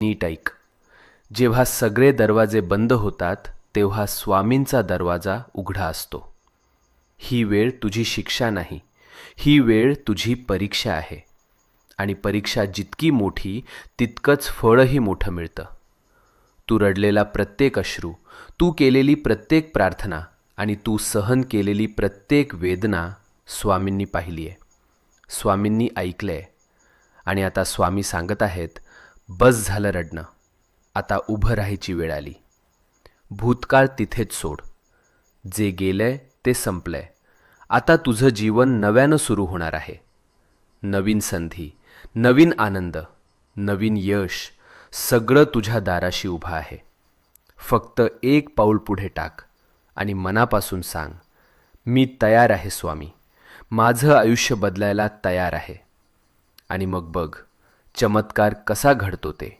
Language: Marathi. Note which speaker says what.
Speaker 1: नीट ऐक. जेव्हा सगळे दरवाजे बंद होतात तेव्हा स्वामींचा दरवाजा उघडा असतो. ही वेळ तुझी शिक्षा नाही, ही वेळ तुझी परीक्षा आहे. आणि परीक्षा जितकी मोठी तितकंच फळही मोठं मिळतं. तू रडलेला प्रत्येक अश्रू, तू केलेली प्रत्येक प्रार्थना आणि तू सहन केलेली प्रत्येक वेदना स्वामींनी पाहिली आहे, स्वामींनी ऐकलं आहे. आणि आता स्वामी सांगत आहेत, बस झालं रडणं, आता उभं राहायची वेळ आली. भूतकाळ तिथेच सोड. जे गेलंय ते संपलंय. आता तुझं जीवन नव्यानं सुरू होणार आहे. नवीन संधी, नवीन आनंद, नवीन यश, सगळं तुझ्या दाराशी उभं आहे. फक्त एक पाऊल पुढे टाक आणि मनापासून सांग, मी तयार आहे स्वामी, माझं आयुष्य बदलायला तयार आहे. आणि मग बघ चमत्कार कसा घडतो ते.